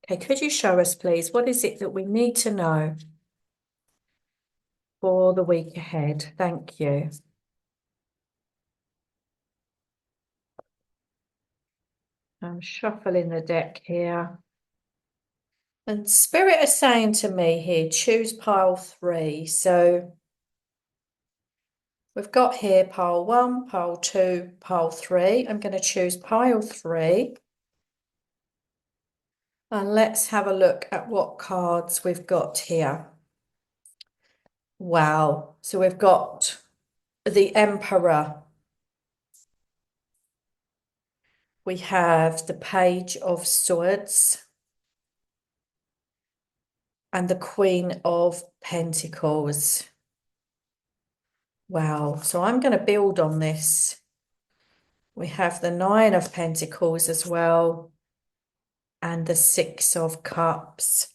Okay, could you show us, please, what is it that we need to know for the week ahead? Thank you. I'm shuffling the deck here. And Spirit is saying to me here, choose pile 3. So we've got here pile 1, pile 2, pile 3. I'm going to choose pile 3. And let's have a look at what cards we've got here. Wow. So we've got the Emperor. We have the Page of Swords and the Queen of Pentacles. Wow. So I'm going to build on this. We have the Nine of Pentacles as well, and the Six of Cups.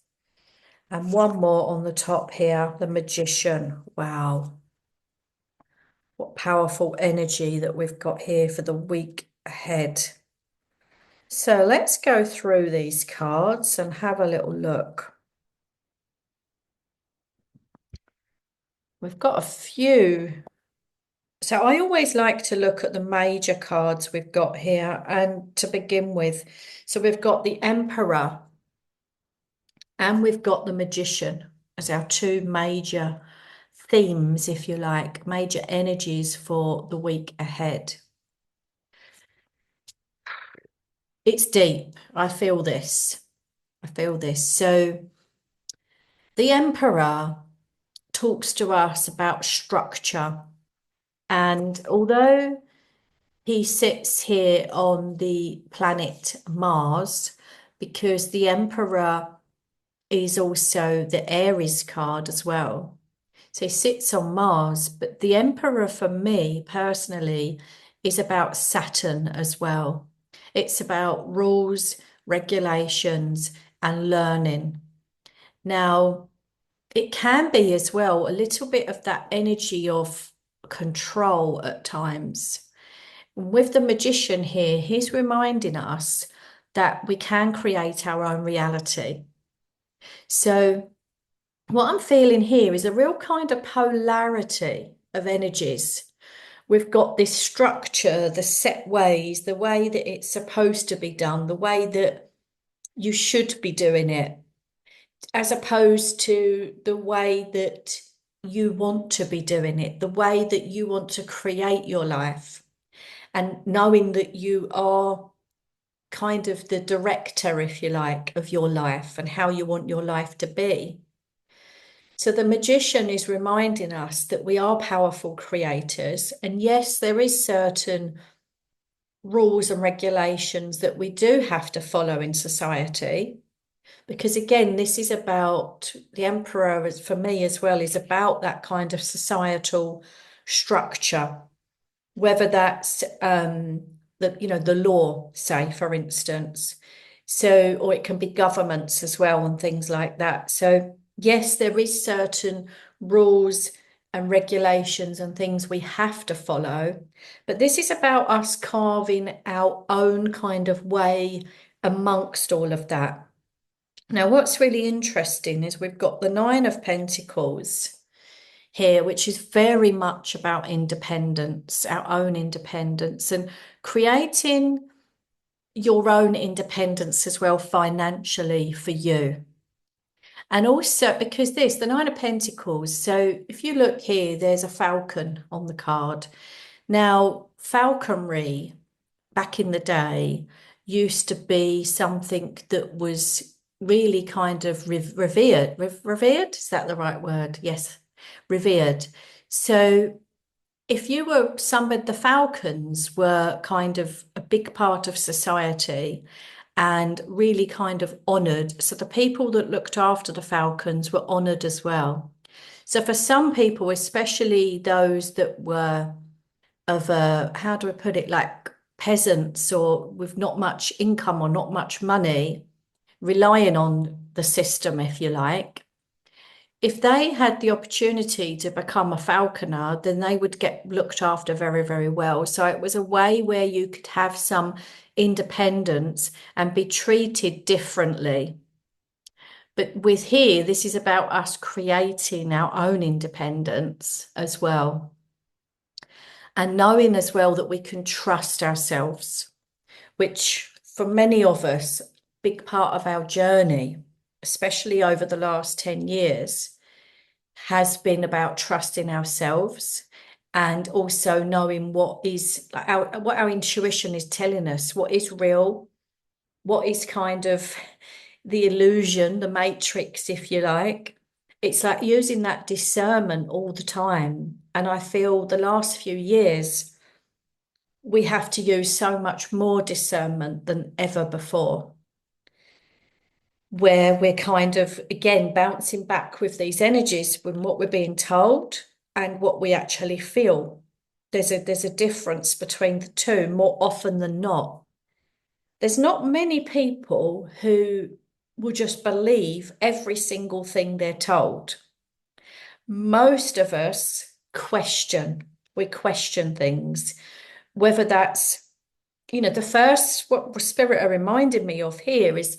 And one more on the top here, the Magician. Wow. What powerful energy that we've got here for the week ahead. So let's go through these cards and have a little look. We've got a few. So I always like to look at the major cards we've got here and to begin with. So we've got the Emperor and we've got the Magician as our two major themes, if you like, major energies for the week ahead. It's deep. I feel this. I feel this. So the Emperor talks to us about structure. And although he sits here on the planet Mars, because the Emperor is also the Aries card as well. So he sits on Mars, but the Emperor for me personally is about Saturn as well. It's about rules, regulations, and learning. Now, it can be as well a little bit of that energy of control at times. With the Magician here, he's reminding us that we can create our own reality. So what I'm feeling here is a real kind of polarity of energies. We've got this structure, the set ways, the way that it's supposed to be done, the way that you should be doing it, as opposed to the way that you want to be doing it, the way that you want to create your life, and knowing that you are kind of the director, if you like, of your life and how you want your life to be. So the Magician is reminding us that we are powerful creators. And yes, there is certain rules and regulations that we do have to follow in society. Because again, this is about the Emperor, for me as well, is about that kind of societal structure, whether that's the law, say, for instance. So, or it can be governments as well and things like that. So yes, there is certain rules and regulations and things we have to follow, but this is about us carving our own kind of way amongst all of that. Now, what's really interesting is we've got the Nine of Pentacles here, which is very much about independence, our own independence, and creating your own independence as well financially for you. And also because the Nine of Pentacles, so if you look here, there's a falcon on the card. Now, falconry back in the day used to be something that was really kind of revered. Revered, is that the right word? Yes, revered. So if you were somebody, the falcons were kind of a big part of society and really kind of honoured. So the people that looked after the falcons were honoured as well. So for some people, especially those that were of a, how do I put it, like peasants or with not much income or not much money, relying on the system, if you like, if they had the opportunity to become a falconer, then they would get looked after very, very well. So it was a way where you could have some independence and be treated differently. But with here, this is about us creating our own independence as well. And knowing as well that we can trust ourselves, which for many of us, big part of our journey, especially over the last 10 years, has been about trusting ourselves and also knowing what our intuition is telling us, what is real, what is kind of the illusion, the matrix, if you like. It's like using that discernment all the time. And I feel the last few years, we have to use so much more discernment than ever before, where we're kind of, again, bouncing back with these energies from what we're being told and what we actually feel. There's a difference between the two more often than not. There's not many people who will just believe every single thing they're told. Most of us question, we question things, whether that's, the first, what Spirit are reminding me of here is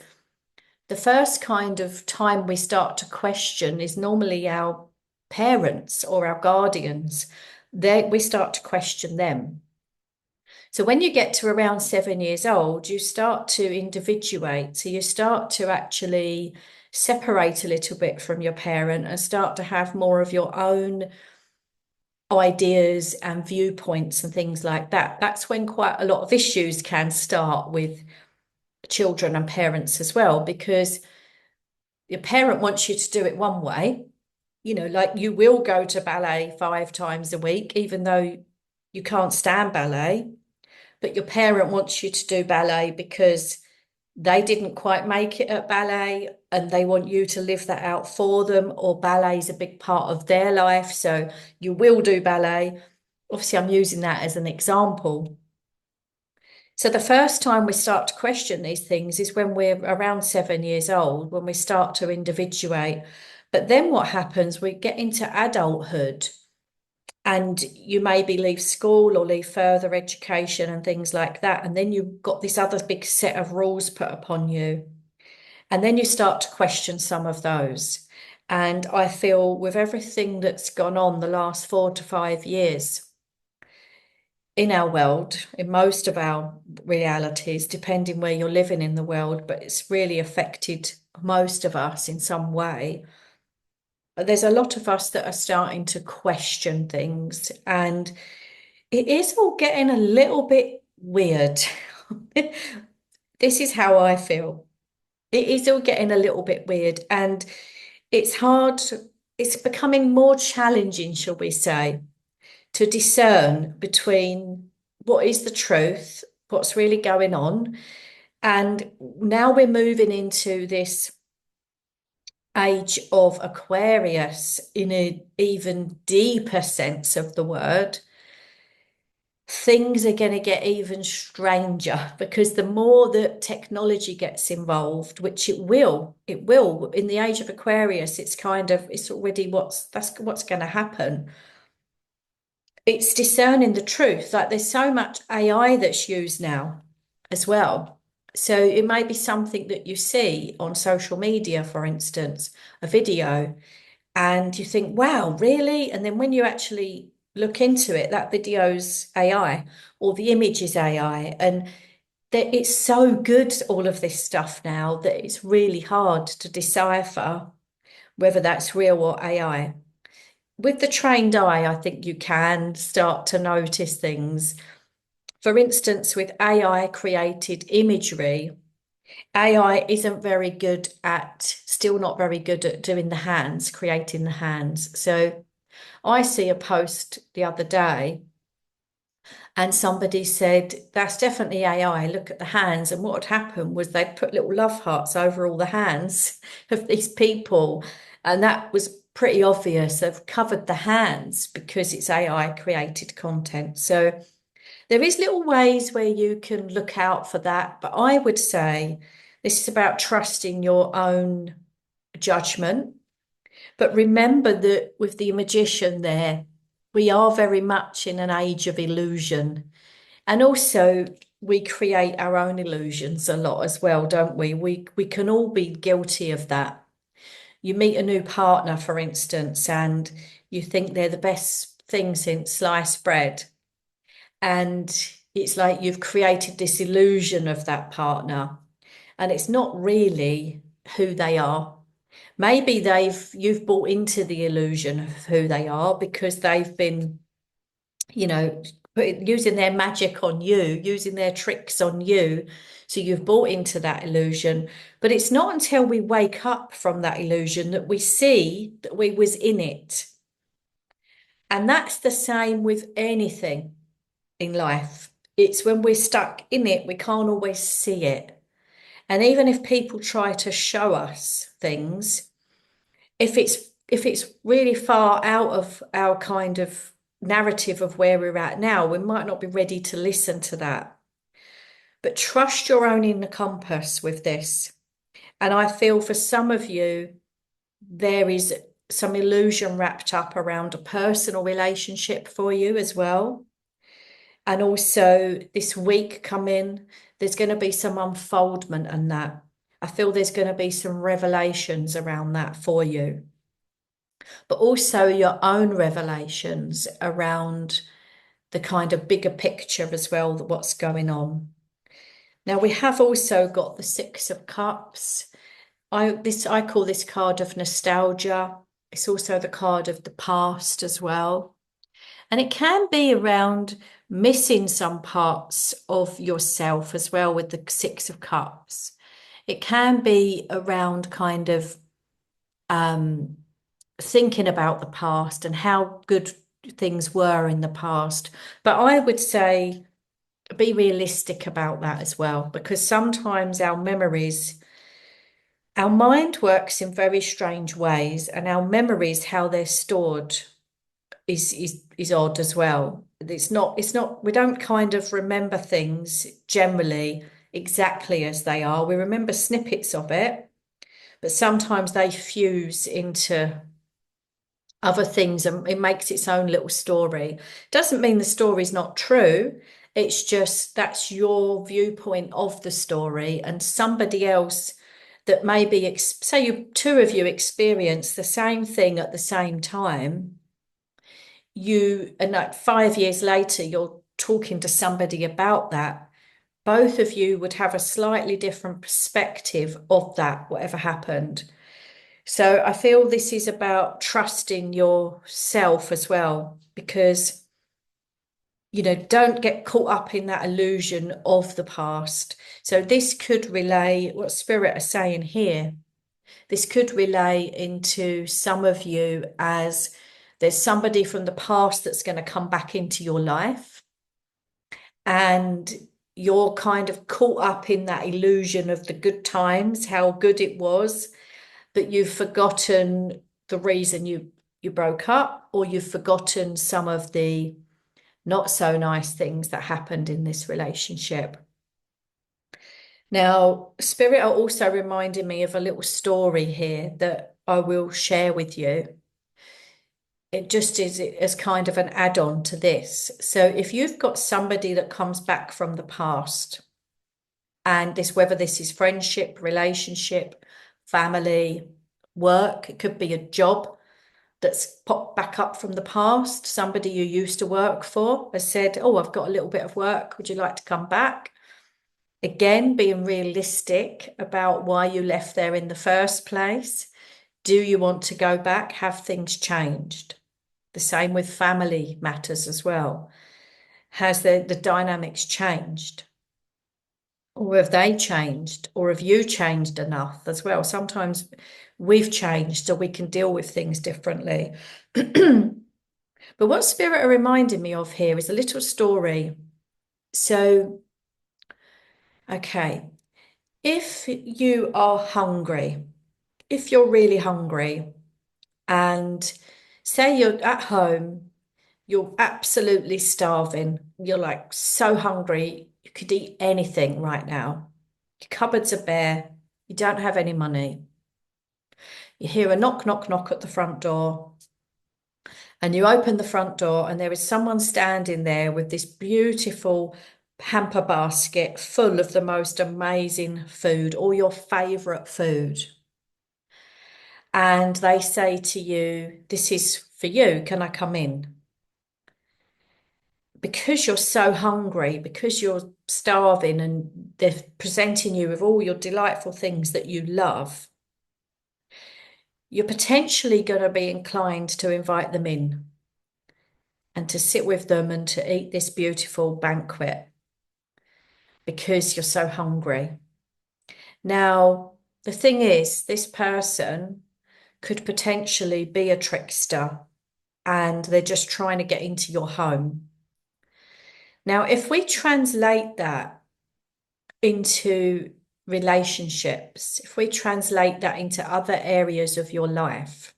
the first kind of time we start to question is normally our parents or our guardians. We start to question them. So when you get to around 7 years old, you start to individuate. So you start to actually separate a little bit from your parent and start to have more of your own ideas and viewpoints and things like that. That's when quite a lot of issues can start with children and parents as well, because your parent wants you to do it one way. Like you will go to ballet 5 times a week, even though you can't stand ballet, but your parent wants you to do ballet because they didn't quite make it at ballet and they want you to live that out for them, or ballet is a big part of their life. So you will do ballet. Obviously, I'm using that as an example. So the first time we start to question these things is when we're around 7 years old, when we start to individuate. But then what happens, we get into adulthood and you maybe leave school or leave further education and things like that. And then you've got this other big set of rules put upon you. And then you start to question some of those. And I feel with everything that's gone on the last 4 to 5 years in our world, in most of our realities, depending where you're living in the world, but it's really affected most of us in some way. There's a lot of us that are starting to question things, and it is all getting a little bit weird. This is how I feel. It is all getting a little bit weird, and it's hard. It's becoming more challenging, shall we say, to discern between what is the truth, what's really going on. And now we're moving into this age of Aquarius in an even deeper sense of the word. Things are going to get even stranger because the more that technology gets involved, which it will in the age of Aquarius, it's already what's going to happen. It's discerning the truth. Like there's so much AI that's used now as well. So it may be something that you see on social media, for instance, a video, and you think, wow, really? And then when you actually look into it, that video's AI or the image is AI. And that it's so good, all of this stuff now, that it's really hard to decipher whether that's real or AI. With the trained eye, I think you can start to notice things. For instance, with AI created imagery, AI isn't very good still not very good at doing the hands, creating the hands. So I see a post the other day and somebody said, that's definitely AI. Look at the hands. And what had happened was they'd put little love hearts over all the hands of these people. And that was pretty obvious. They've covered the hands because it's AI created content. So there is little ways where you can look out for that. But I would say this is about trusting your own judgment. But remember that with the magician there, we are very much in an age of illusion. And also we create our own illusions a lot as well, don't we? We can all be guilty of that. You meet a new partner, for instance, and you think they're the best thing since sliced bread. And it's like you've created this illusion of that partner, and it's not really who they are. Maybe you've bought into the illusion of who they are because they've been, you know, using their magic on you, using their tricks on you. So you've bought into that illusion. But it's not until we wake up from that illusion that we see that we was in it. And that's the same with anything in life. It's when we're stuck in it, we can't always see it. And even if people try to show us things, if it's really far out of our kind of narrative of where we're at now, we might not be ready to listen to that. But trust your own inner compass with this. And I feel for some of you, there is some illusion wrapped up around a personal relationship for you as well. And also this week coming, there's going to be some unfoldment in that. I feel there's going to be some revelations around that for you, but also your own revelations around the kind of bigger picture as well, what's going on. Now we have also got the Six of Cups. I call this card of nostalgia. It's also the card of the past as well. And it can be around missing some parts of yourself as well with the Six of Cups. It can be around kind of thinking about the past and how good things were in the past. But I would say be realistic about that as well, because sometimes our mind works in very strange ways, and our memories, how they're stored, is odd as well. It's not we don't kind of remember things generally exactly as they are. We remember snippets of it, but sometimes they fuse into other things and it makes its own little story. Doesn't mean the story's not true. It's just that's your viewpoint of the story, and somebody else that maybe say you two of you experience the same thing at the same time, and like 5 years later you're talking to somebody about that, both of you would have a slightly different perspective of that, whatever happened. So I feel this is about trusting yourself as well, because, don't get caught up in that illusion of the past. So this could relay what Spirit are saying here. This could relay into some of you as there's somebody from the past that's going to come back into your life, and you're kind of caught up in that illusion of the good times, how good it was, but you've forgotten the reason you broke up, or you've forgotten some of the not so nice things that happened in this relationship. Now, Spirit are also reminding me of a little story here that I will share with you. It just is as kind of an add-on to this. So if you've got somebody that comes back from the past, and whether this is friendship, relationship, family, work, it could be a job that's popped back up from the past. Somebody you used to work for has said, "Oh, I've got a little bit of work. Would you like to come back?" Again, being realistic about why you left there in the first place. Do you want to go back? Have things changed? The same with family matters as well. Has the dynamics changed? Or have they changed? Or have you changed enough as well? Sometimes we've changed so we can deal with things differently. But what Spirit are reminding me of here is a little story. So, okay, if you are hungry, if you're really hungry, and say you're at home, you're absolutely starving, you're like so hungry, you could eat anything right now. Your cupboards are bare, you don't have any money. You hear a knock, knock, knock at the front door. And you open the front door, and there is someone standing there with this beautiful hamper basket full of the most amazing food, all your favorite food. and they say to you, "This is for you, can I come in?" Because you're so hungry, because you're starving, and they're presenting you with all your delightful things that you love, you're potentially going to be inclined to invite them in and to sit with them and to eat this beautiful banquet because you're so hungry. Now, the thing is, this person could potentially be a trickster and they're just trying to get into your home. Now, if we translate that into relationships, if we translate that into other areas of your life,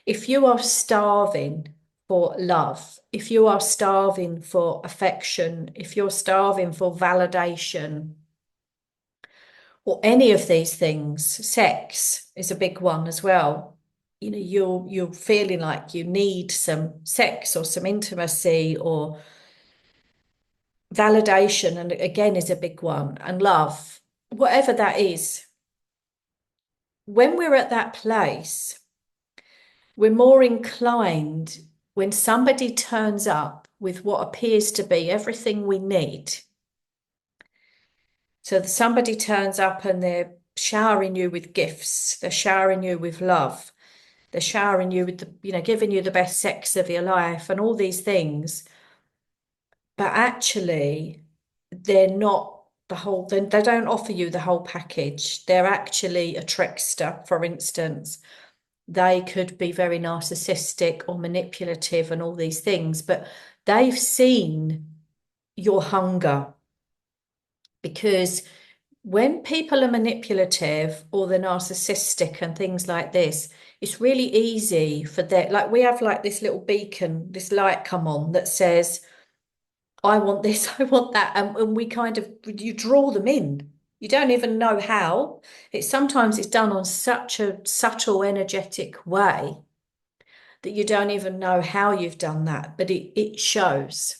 if you are starving for love, if you are starving for affection, if you're starving for validation, or any of these things, sex is a big one as well. You know, you're feeling like you need some sex or some intimacy or validation, and again is a big one, and love, whatever that is. When we're at that place, we're more inclined when somebody turns up with what appears to be everything we need. So somebody turns up and they're showering you with gifts, they're showering you with love, they're showering you with giving you the best sex of your life and all these things. But actually, they're not they don't offer you the whole package. They're actually a trickster, for instance. They could be very narcissistic or manipulative and all these things, but they've seen your hunger. Because when people are manipulative or they're narcissistic and things like this, it's really easy for them. Like we have like this little beacon, this light come on that says, "I want this, I want that." And we kind of, you draw them in. You don't even know how. Sometimes it's done on such a subtle, energetic way that you don't even know how you've done that, but it shows.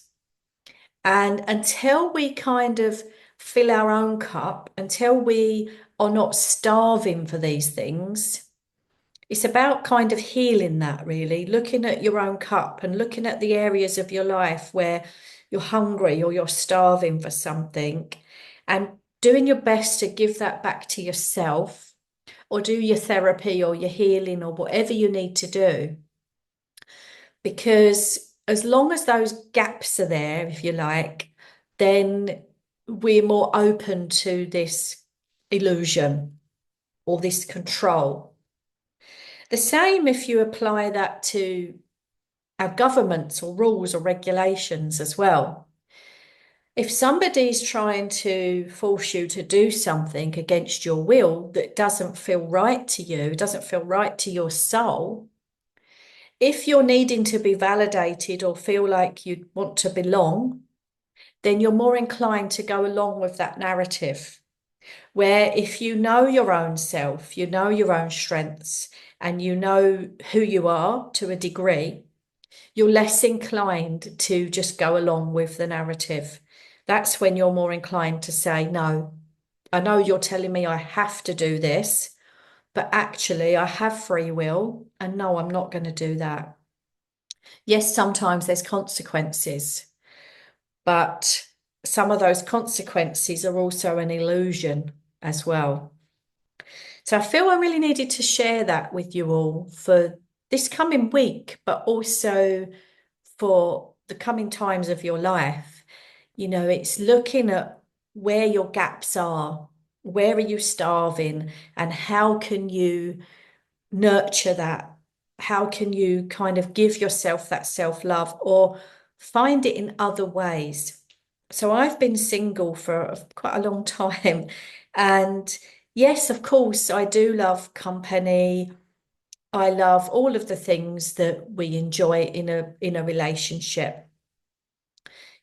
And until we kind of fill our own cup, until we are not starving for these things, it's about kind of healing that, really, looking at your own cup and looking at the areas of your life where you're hungry or you're starving for something, and doing your best to give that back to yourself, or do your therapy or your healing or whatever you need to do. Because as long as those gaps are there, if you like, then we're more open to this illusion or this control. The same if you apply that to our governments or rules or regulations as well. If somebody's trying to force you to do something against your will that doesn't feel right to you, doesn't feel right to your soul, if you're needing to be validated or feel like you want to belong, then you're more inclined to go along with that narrative. Where if you know your own self, you know your own strengths, and you know who you are to a degree, you're less inclined to just go along with the narrative. That's when you're more inclined to say, "No, I know you're telling me I have to do this, but actually I have free will, and no, I'm not going to do that." Yes, sometimes there's consequences, but some of those consequences are also an illusion as well. So I feel I really needed to share that with you all for this coming week, but also for the coming times of your life. You know, it's looking at where your gaps are, where are you starving, and how can you nurture that? How can you kind of give yourself that self-love or find it in other ways? So I've been single for quite a long time. And yes, of course, I do love company. I love all of the things that we enjoy in a relationship.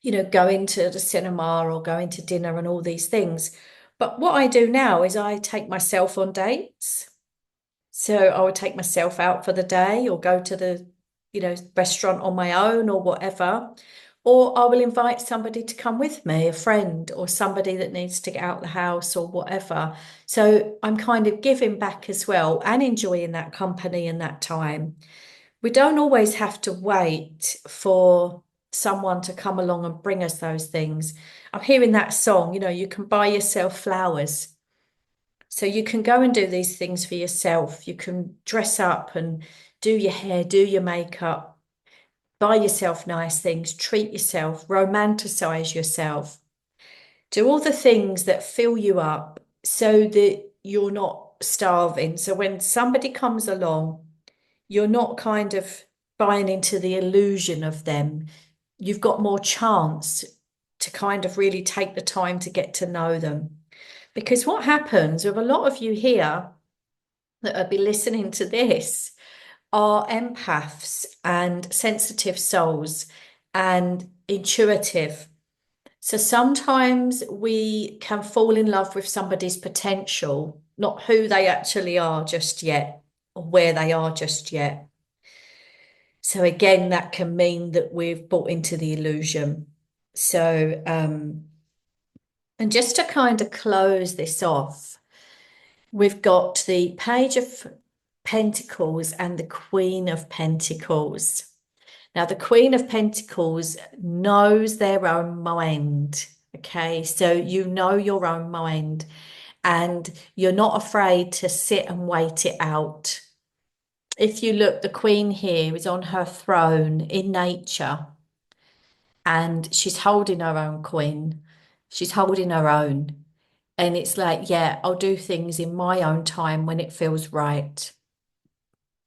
You know, going to the cinema or going to dinner and all these things. But what I do now is I take myself on dates. So I would take myself out for the day or go to the restaurant on my own or whatever. Or I will invite somebody to come with me, a friend or somebody that needs to get out the house or whatever. So I'm kind of giving back as well and enjoying that company and that time. We don't always have to wait for someone to come along and bring us those things. I'm hearing that song, you can buy yourself flowers. So you can go and do these things for yourself. You can dress up and do your hair, do your makeup, buy yourself nice things, treat yourself, romanticize yourself, do all the things that fill you up so that you're not starving. So when somebody comes along, you're not kind of buying into the illusion of them. You've got more chance to kind of really take the time to get to know them. Because what happens with a lot of you here that will be listening to this are empaths and sensitive souls and intuitive. So sometimes we can fall in love with somebody's potential, not who they actually are just yet or where they are just yet. So again, that can mean that we've bought into the illusion. So, and just to kind of close this off, we've got the Page of Pentacles and the Queen of Pentacles. Now, the Queen of Pentacles knows their own mind. Okay, so you know your own mind and you're not afraid to sit and wait it out. If you look, the Queen here is on her throne in nature and she's holding her own queen. She's holding her own. And it's like, yeah, I'll do things in my own time when it feels right.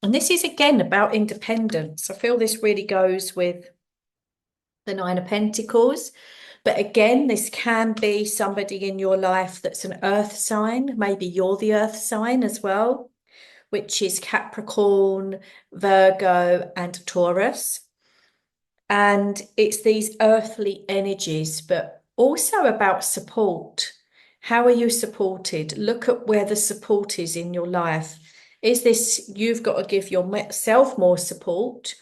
And this is again about independence. I feel this really goes with the Nine of Pentacles. But again, this can be somebody in your life that's an earth sign. Maybe you're the earth sign as well, which is Capricorn, Virgo, and Taurus. And it's these earthly energies, but also about support. How are you supported? Look at where the support is in your life. Is this you've got to give yourself more support?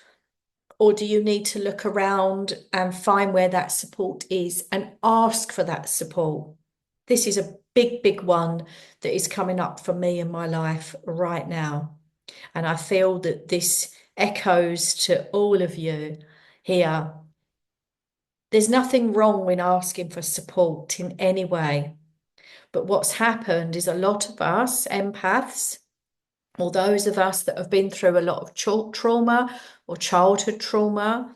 Or do you need to look around and find where that support is and ask for that support? This is a big, big one that is coming up for me in my life right now. And I feel that this echoes to all of you here. There's nothing wrong with asking for support in any way. But what's happened is a lot of us empaths, or those of us that have been through a lot of trauma or childhood trauma,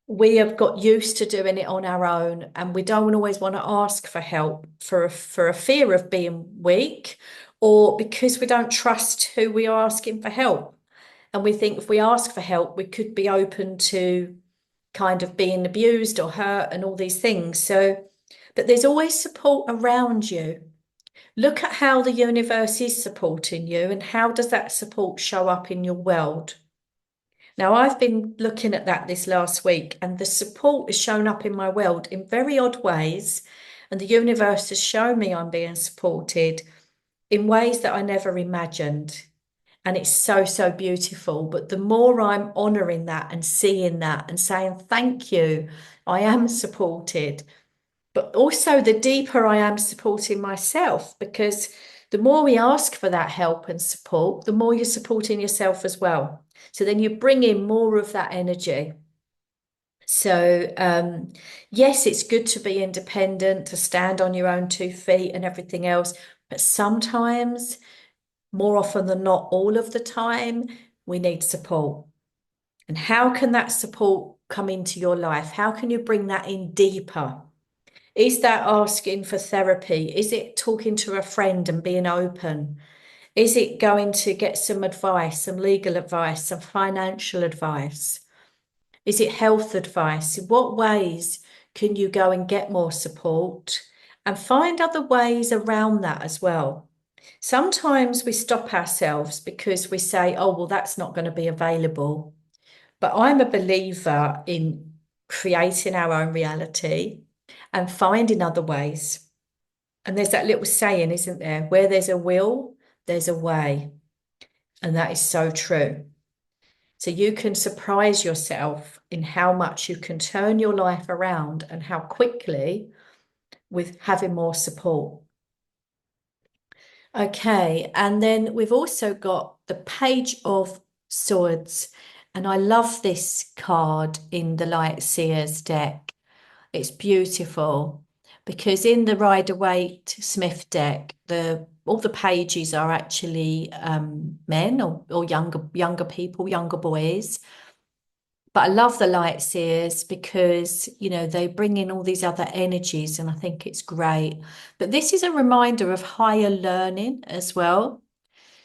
we have got used to doing it on our own and we don't always want to ask for help for a fear of being weak or because we don't trust who we are asking for help. And we think if we ask for help, we could be open to kind of being abused or hurt and all these things. So, but there's always support around you. Look at how the universe is supporting you and how does that support show up in your world? Now, I've been looking at that this last week, and the support has shown up in my world in very odd ways. And the universe has shown me I'm being supported in ways that I never imagined. And it's so, so beautiful. But the more I'm honoring that and seeing that and saying, thank you, I am supported. But also, the deeper I am supporting myself, because the more we ask for that help and support, the more you're supporting yourself as well. So then you bring in more of that energy. So, yes, it's good to be independent, to stand on your own 2 feet and everything else. But sometimes, more often than not, all of the time, we need support. And how can that support come into your life? How can you bring that in deeper? Is that asking for therapy? Is it talking to a friend and being open? Is it going to get some advice, some legal advice, some financial advice? Is it health advice? In what ways can you go and get more support and find other ways around that as well? Sometimes we stop ourselves because we say, oh, well, that's not going to be available. But I'm a believer in creating our own reality and finding other ways. And there's that little saying, isn't there? Where there's a will, there's a way. And that is so true. So you can surprise yourself in how much you can turn your life around and how quickly with having more support. Okay, and then we've also got the Page of Swords, and I love this card in the Light Seers deck. It's beautiful because in the Rider-Waite Smith deck, the all the pages are actually men or younger people, younger boys. But I love the Light Seers because, they bring in all these other energies, and I think it's great. But this is a reminder of higher learning as well.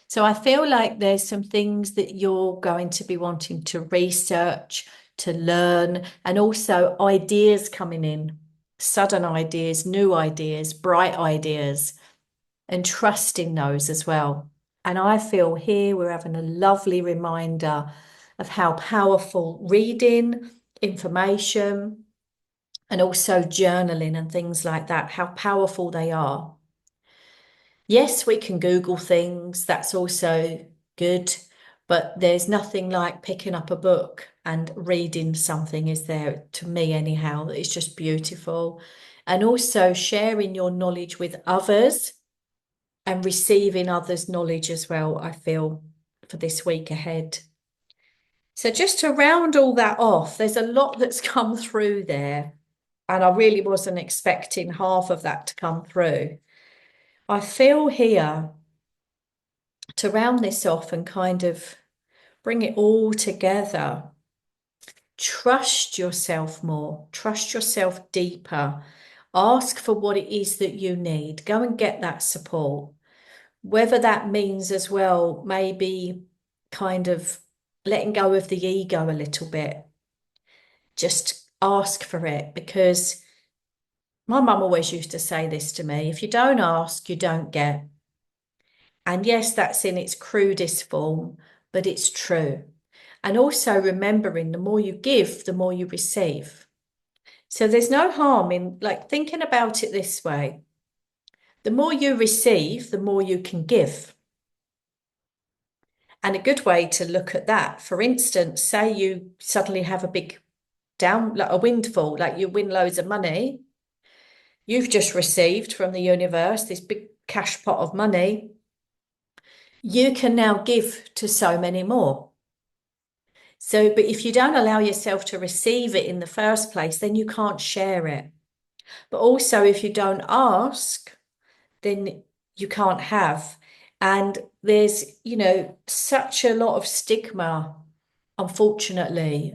So I feel like there's some things that you're going to be wanting to research, to learn, and also ideas coming in, sudden ideas, new ideas, bright ideas, and trusting those as well. And I feel here we're having a lovely reminder of how powerful reading, information, and also journaling and things like that, how powerful they are. Yes, we can Google things, that's also good, but there's nothing like picking up a book and reading something, is there, to me anyhow? It's just beautiful. And also sharing your knowledge with others and receiving others' knowledge as well, I feel, for this week ahead. So just to round all that off, there's a lot that's come through there, and I really wasn't expecting half of that to come through. I feel here to round this off and kind of bring it all together. Trust yourself more, trust yourself deeper. Ask for what it is that you need. Go and get that support. Whether that means as well, maybe kind of letting go of the ego a little bit. Just ask for it, because my mum always used to say this to me: if you don't ask, you don't get. And yes, that's in its crudest form, but it's true. And also remembering the more you give, the more you receive. So there's no harm in like thinking about it this way. The more you receive, the more you can give. And a good way to look at that, for instance, say you suddenly have a big like a windfall, like you win loads of money. You've just received from the universe this big cash pot of money. You can now give to so many more. So, but if you don't allow yourself to receive it in the first place, then you can't share it. But also, if you don't ask, then you can't have. And there's, such a lot of stigma, unfortunately,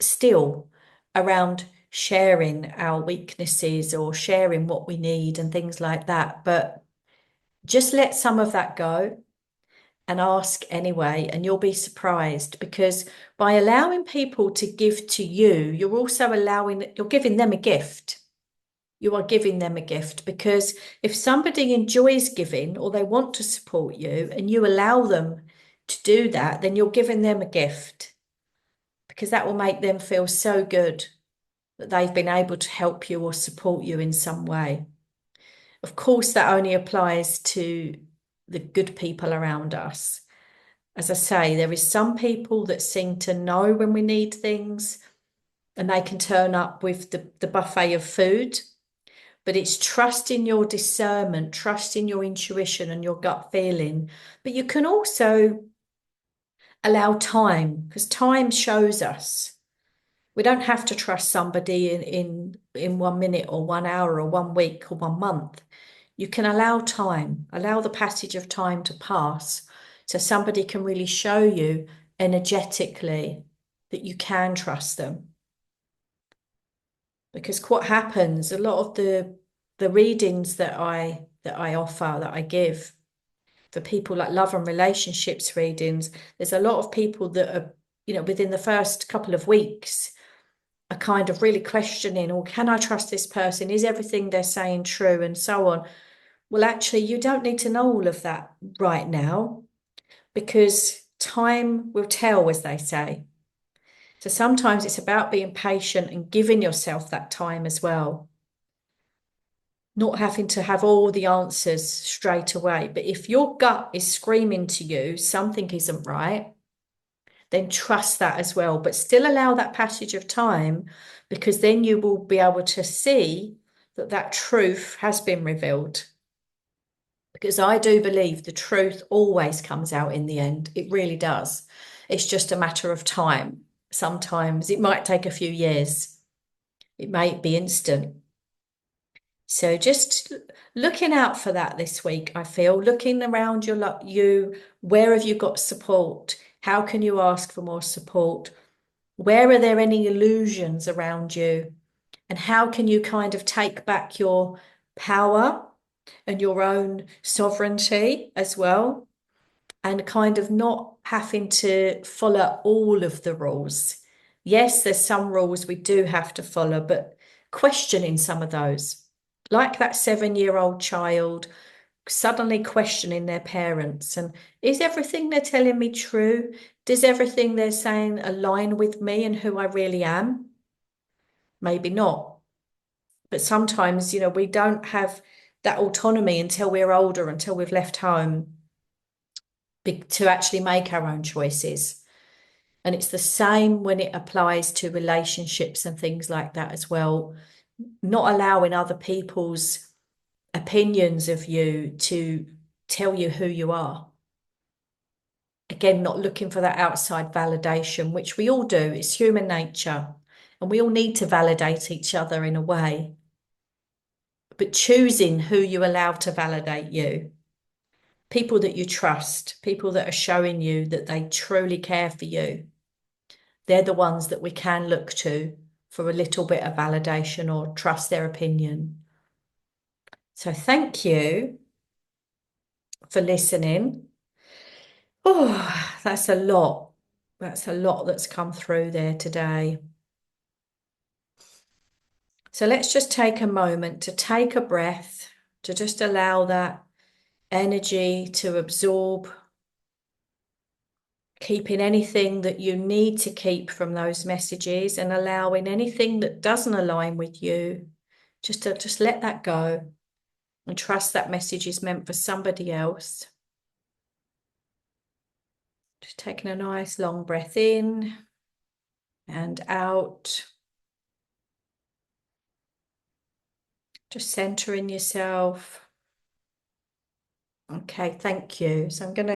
still around sharing our weaknesses or sharing what we need and things like that. But just let some of that go and ask anyway, and you'll be surprised, because by allowing people to give to you, you're also you're giving them a gift. You are giving them a gift, because if somebody enjoys giving or they want to support you and you allow them to do that, then you're giving them a gift, because that will make them feel so good that they've been able to help you or support you in some way. Of course, that only applies to the good people around us. As I say, there is some people that seem to know when we need things, and they can turn up with the buffet of food. But it's trust in your discernment, trust in your intuition and your gut feeling. But you can also allow time, because time shows us. We don't have to trust somebody in 1 minute or 1 hour or 1 week or 1 month. You can allow time, allow the passage of time to pass, so somebody can really show you energetically that you can trust them. Because what happens, a lot of the readings that I offer, that I give for people, like love and relationships readings, there's a lot of people that are, within the first couple of weeks are kind of really questioning, or can I trust this person? Is everything they're saying true? And so on. Well, actually, you don't need to know all of that right now, because time will tell, as they say. So sometimes it's about being patient and giving yourself that time as well. Not having to have all the answers straight away. But if your gut is screaming to you, something isn't right, then trust that as well. But still allow that passage of time, because then you will be able to see that that truth has been revealed. Because I do believe the truth always comes out in the end. It really does. It's just a matter of time. Sometimes it might take a few years. It may be instant. So just looking out for that this week, I feel, looking around where have you got support? How can you ask for more support? Where are there any illusions around you? And how can you kind of take back your power and your own sovereignty as well? And kind of not having to follow all of the rules. Yes, there's some rules we do have to follow, but questioning some of those, like that 7-year-old child suddenly questioning their parents, and is everything they're telling me true? Does everything they're saying align with me and who I really am? Maybe not. But sometimes, we don't have that autonomy until we're older, until we've left home, to actually make our own choices. And it's the same when it applies to relationships and things like that as well. Not allowing other people's opinions of you to tell you who you are. Again, not looking for that outside validation, which we all do. It's human nature. And we all need to validate each other in a way. But choosing who you allow to validate you. People that you trust, people that are showing you that they truly care for you. They're the ones that we can look to for a little bit of validation or trust their opinion. So thank you for listening. Oh, that's a lot. That's a lot that's come through there today. So let's just take a moment to take a breath, to just allow that energy to absorb, keeping anything that you need to keep from those messages and allowing anything that doesn't align with you, just let that go and trust that message is meant for somebody else. Just taking a nice long breath in and out. Just centering yourself. Okay, thank you. So I'm going to